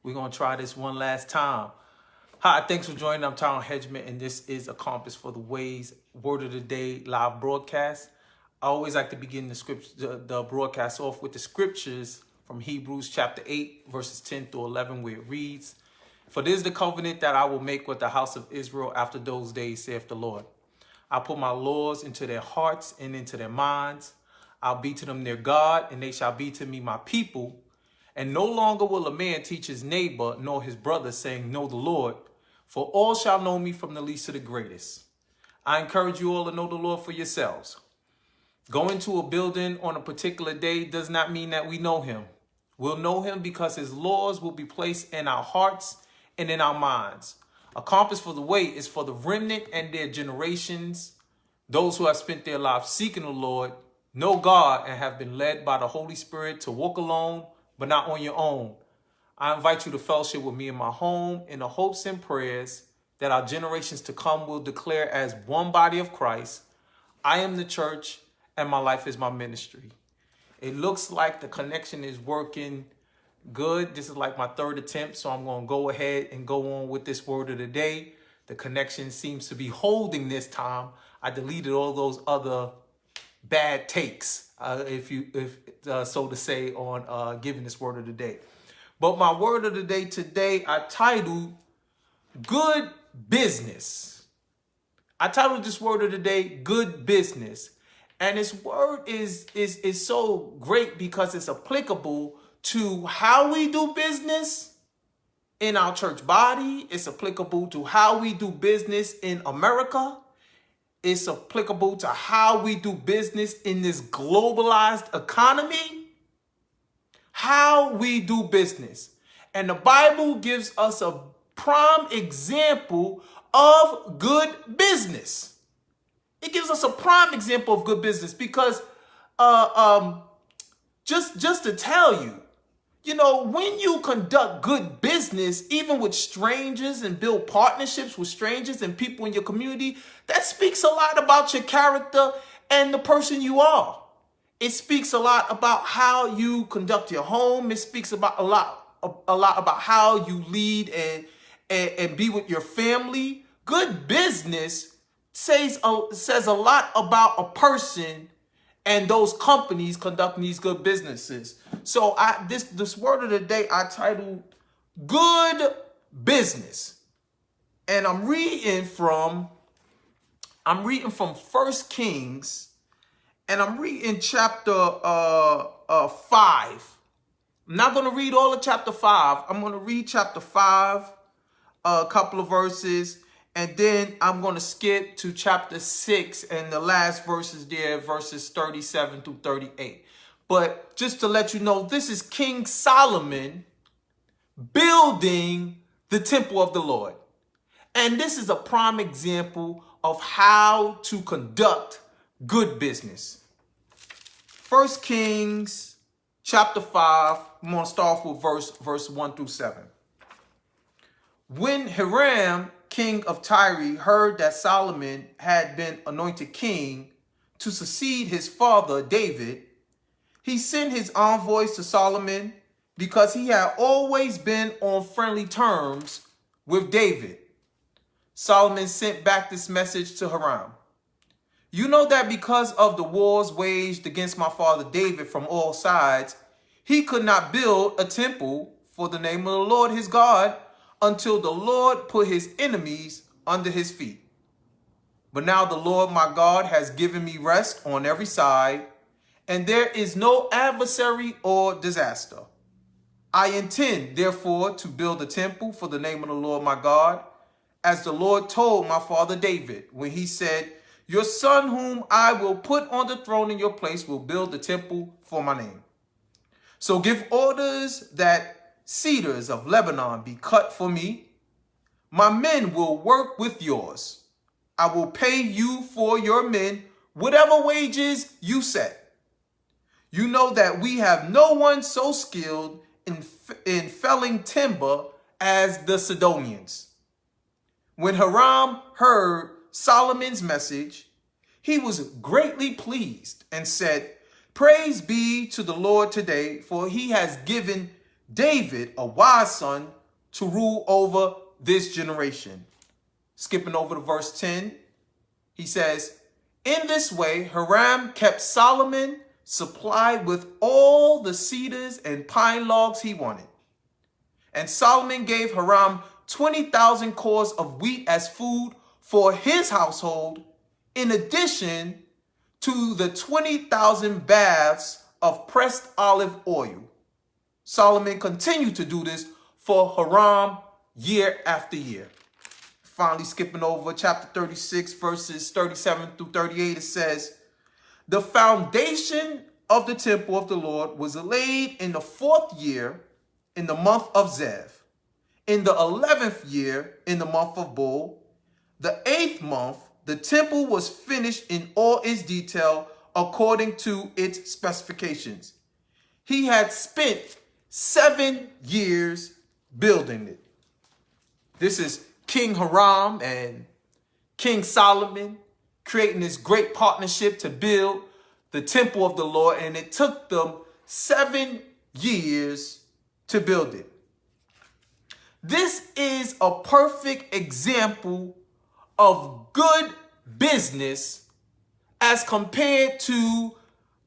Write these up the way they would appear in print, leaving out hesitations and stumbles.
We're going to try this one last time. Hi, thanks for joining. I'm Tyron Hedgeman, and this is A Compass for the Ways Word of the Day live broadcast. I always like to begin the broadcast off with the scriptures from Hebrews chapter 8, verses 10 through 11, where it reads, "For this is the covenant that I will make with the house of Israel after those days, saith the Lord. I'll put my laws into their hearts and into their minds. I'll be to them their God, and they shall be to me my people. And no longer will a man teach his neighbor nor his brother, saying, Know the Lord, for all shall know me from the least to the greatest." I encourage you all to know the Lord for yourselves. Going to a building on a particular day does not mean that we know him. We'll know him because his laws will be placed in our hearts and in our minds. A compass for the way is for the remnant and their generations, those who have spent their lives seeking the Lord, know God, and have been led by the Holy Spirit to walk alone, but not on your own. I invite you to fellowship with me in my home in the hopes and prayers that our generations to come will declare as one body of Christ, I am the church and my life is my ministry. It looks like the connection is working good. This is like my third attempt, so I'm going to go ahead and go on with this word of the day. The connection seems to be holding this time. I deleted all those other bad takes, if so to say, on giving this word of the day. But my word of the day today, I titled Good Business. I titled this word of the day, Good Business. And this word is so great because it's applicable to how we do business in our church body. It's applicable to how we do business in America. It's applicable to how we do business in this globalized economy. How we do business. And the Bible gives us a prime example of good business. It gives us a prime example of good business because just to tell you, when you conduct good business, even with strangers and build partnerships with strangers and people in your community, that speaks a lot about your character and the person you are. It speaks a lot about how you conduct your home. It speaks about a lot about how you lead and be with your family. Good business says a lot about a person and those companies conducting these good businesses. So this word of the day I titled Good Business. And I'm reading from 1 Kings, and I'm reading chapter 5. I'm not going to read all of chapter 5. I'm going to read chapter 5, a couple of verses, and then I'm going to skip to chapter 6 and the last verses there, verses 37 through 38. But just to let you know, this is King Solomon building the temple of the Lord. And this is a prime example of how to conduct good business. 1 Kings chapter 5, I'm going to start off with verse 1 through 7. When Hiram, king of Tyre, heard that Solomon had been anointed king to succeed his father David, he sent his envoys to Solomon because he had always been on friendly terms with David. Solomon sent back this message to Hiram. You know that because of the wars waged against my father David from all sides, he could not build a temple for the name of the Lord his God until the Lord put his enemies under his feet. But now the Lord my God has given me rest on every side, and there is no adversary or disaster. I intend, therefore, to build a temple for the name of the Lord my God, as the Lord told my father David when he said, Your son whom I will put on the throne in your place will build the temple for my name. So give orders that cedars of Lebanon be cut for me. My men will work with yours. I will pay you for your men whatever wages you set. You know that we have no one so skilled in felling timber as the Sidonians. When Hiram heard Solomon's message, he was greatly pleased and said, Praise be to the Lord today, for he has given David a wise son to rule over this generation. Skipping over to verse 10, he says, in this way, Hiram kept Solomon supplied with all the cedars and pine logs he wanted. And Solomon gave Hiram 20,000 cores of wheat as food for his household, in addition to the 20,000 baths of pressed olive oil. Solomon continued to do this for Hiram year after year. Finally, skipping over chapter 36, verses 37 through 38, it says, the foundation of the temple of the Lord was laid in the 4th year, in the month of Zev, in the 11th year, in the month of Bul, the 8th month. The temple was finished in all its detail according to its specifications. He had spent 7 years building it. This is King Hiram and King Solomon creating this great partnership to build the temple of the Lord, and it took them 7 years to build it. This is a perfect example of good business as compared to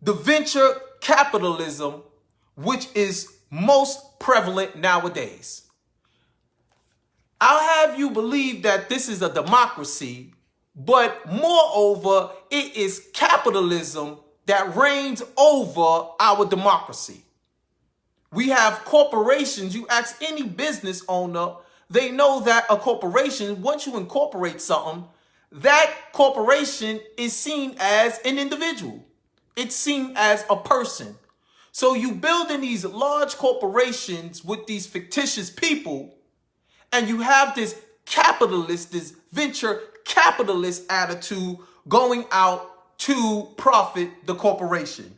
the venture capitalism, which is most prevalent nowadays. I'll have you believe that this is a democracy, but moreover, it is capitalism that reigns over our democracy. We have corporations. You ask any business owner, they know that a corporation, once you incorporate something, that corporation is seen as an individual. It's seen as a person. So you build in these large corporations with these fictitious people, and you have this capitalist, this venture capitalist attitude going out to profit the corporation.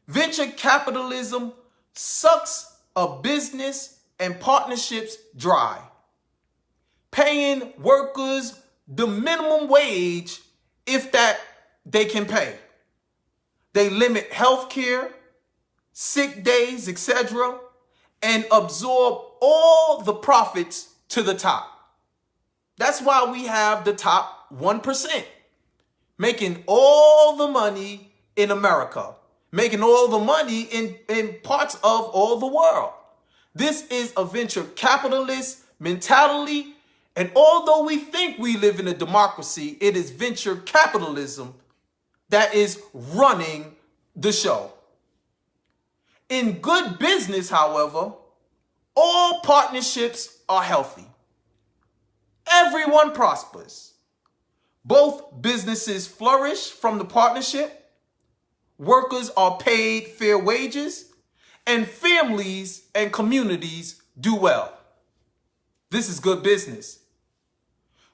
Venture capitalism sucks a business and partnerships dry, paying workers the minimum wage if that they can pay. They limit health care, sick days, etc., and absorb all the profits to the top. That's why we have the top 1%, making all the money in America, making all the money in parts of all the world. This is a venture capitalist mentality, and although we think we live in a democracy, it is venture capitalism that is running the show. In good business, however, all partnerships are healthy. Everyone prospers. Both businesses flourish from the partnership. Workers are paid fair wages, and families and communities do well. This is good business.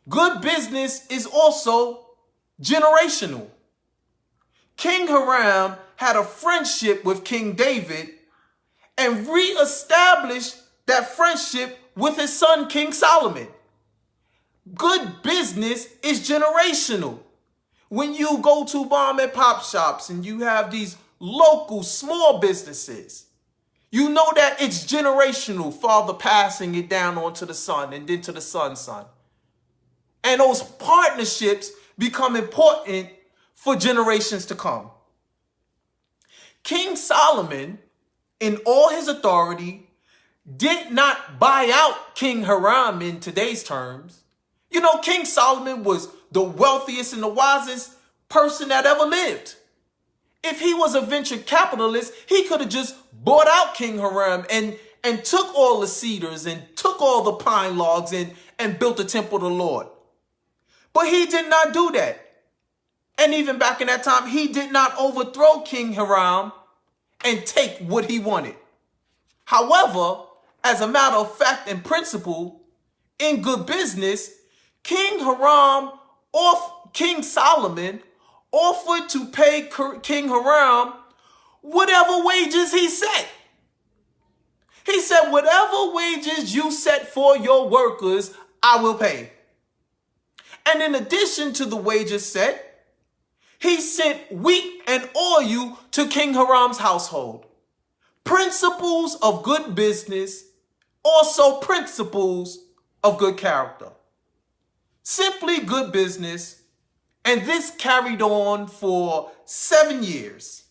Good business is also generational. King Hiram had a friendship with King David and reestablished that friendship with his son, King Solomon. Good business is generational. When you go to mom and pop shops and you have these local small businesses, you know that it's generational, father passing it down onto the son and then to the son's son. And those partnerships become important for generations to come. King Solomon, in all his authority, did not buy out King Hiram in today's terms. You know, King Solomon was the wealthiest and the wisest person that ever lived. If he was a venture capitalist, he could have just bought out King Hiram and took all the cedars and took all the pine logs and built the temple of the Lord. But he did not do that. And even back in that time, he did not overthrow King Hiram and take what he wanted. However, as a matter of fact and principle, in good business, King Solomon offered to pay King Hiram whatever wages he set. He said, whatever wages you set for your workers, I will pay. And in addition to the wages set, he sent wheat and oil to King Hiram's household, Principles of good business, also principles of good character. Simply good business, and this carried on for 7 years.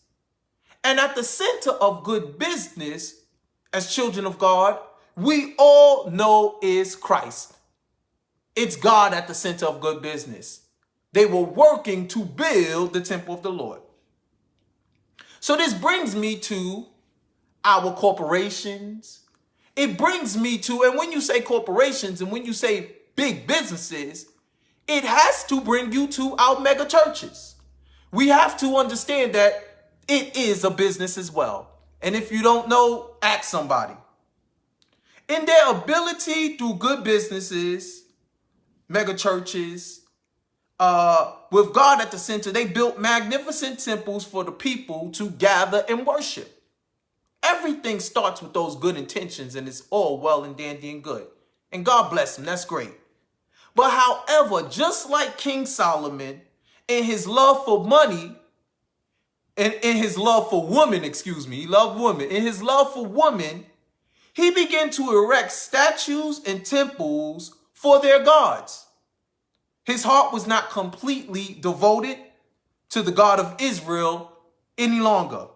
And at the center of good business, as children of God, we all know is Christ. It's God at the center of good business. They were working to build the temple of the Lord. So this brings me to our corporations. It brings me to, and when you say corporations and when you say big businesses, it has to bring you to our mega churches. We have to understand that it is a business as well. And if you don't know, ask somebody. In their ability through good businesses, mega churches, with God at the center, they built magnificent temples for the people to gather and worship. Everything starts with those good intentions, and it's all well and dandy and good. And God bless them, that's great. But however, just like King Solomon, in his love for money, and in his love for women, he loved women. In his love for women, he began to erect statues and temples for their gods. His heart was not completely devoted to the God of Israel any longer.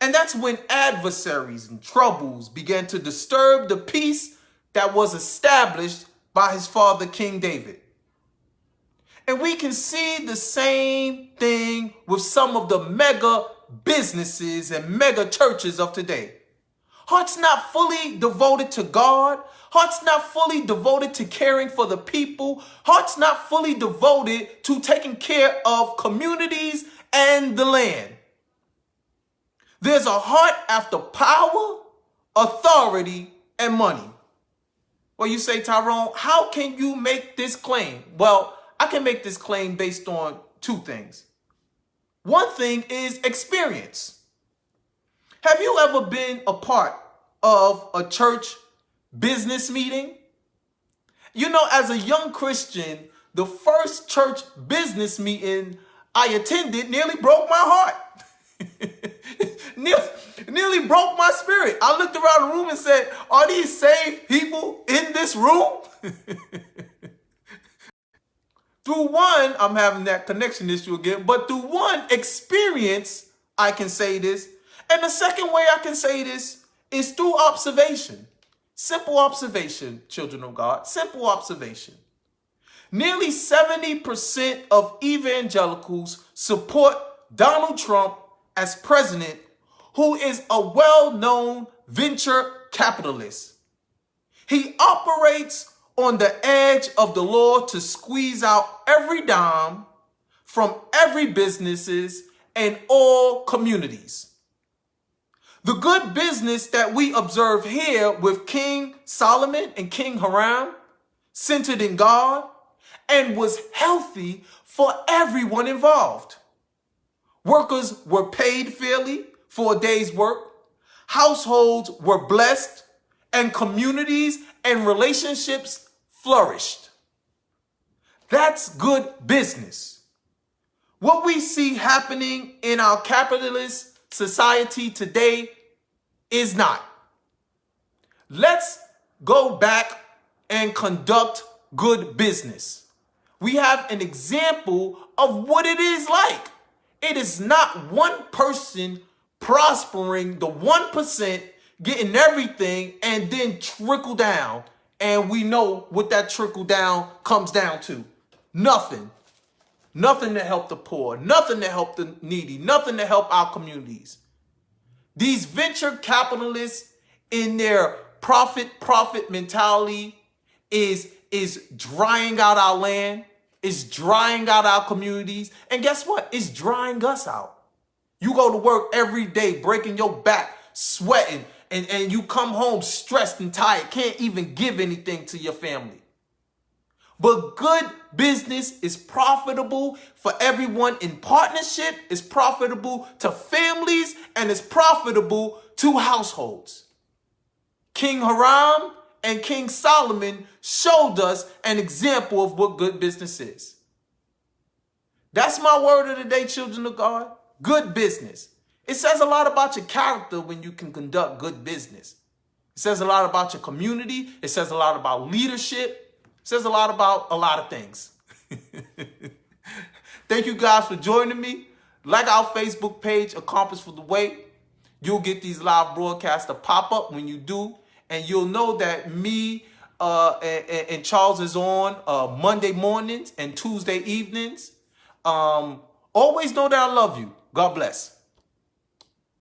And that's when adversaries and troubles began to disturb the peace that was established by his father, King David. And we can see the same thing with some of the mega businesses and mega churches of today. Hearts not fully devoted to God. Hearts not fully devoted to caring for the people. Hearts not fully devoted to taking care of communities and the land. There's a heart after power, authority, and money. Well, you say, Tyrone, how can you make this claim? Well, I can make this claim based on two things. One thing is experience. Have you ever been a part of a church business meeting? You know, as a young Christian, the first church business meeting I attended nearly broke my heart. nearly broke my spirit. I looked around the room and said, are these saved people in this room? Through one, I'm having that connection issue again, but through one experience, I can say this. And the second way I can say this is through observation. Simple observation, children of God. Simple observation. Nearly 70% of evangelicals support Donald Trump as president, who is a well-known venture capitalist. He operates on the edge of the law to squeeze out every dime from every businesses and all communities. The good business that we observe here with King Solomon and King Hiram centered in God and was healthy for everyone involved. Workers were paid fairly for a day's work. Households were blessed, and communities and relationships flourished. That's good business. What we see happening in our capitalist society today is not. Let's go back and conduct good business. We have an example of what it is like. It is not one person prospering, the 1% getting everything and then trickle down. And we know what that trickle down comes down to. Nothing. Nothing to help the poor. Nothing to help the needy. Nothing to help our communities. These venture capitalists in their profit mentality is drying out our land. It's drying out our communities. And guess what? It's drying us out. You go to work every day, breaking your back, sweating, and you come home stressed and tired, can't even give anything to your family. But good business is profitable for everyone in partnership, it's profitable to families, and it's profitable to households. King Hiram and King Solomon showed us an example of what good business is. That's my word of the day, children of God. Good business. It says a lot about your character when you can conduct good business. It says a lot about your community. It says a lot about leadership. It says a lot about a lot of things. Thank you guys for joining me. Like our Facebook page, A Compass for the Way. You'll get these live broadcasts to pop up when you do. And you'll know that me and Charles is on Monday mornings and Tuesday evenings. Always know that I love you. God bless.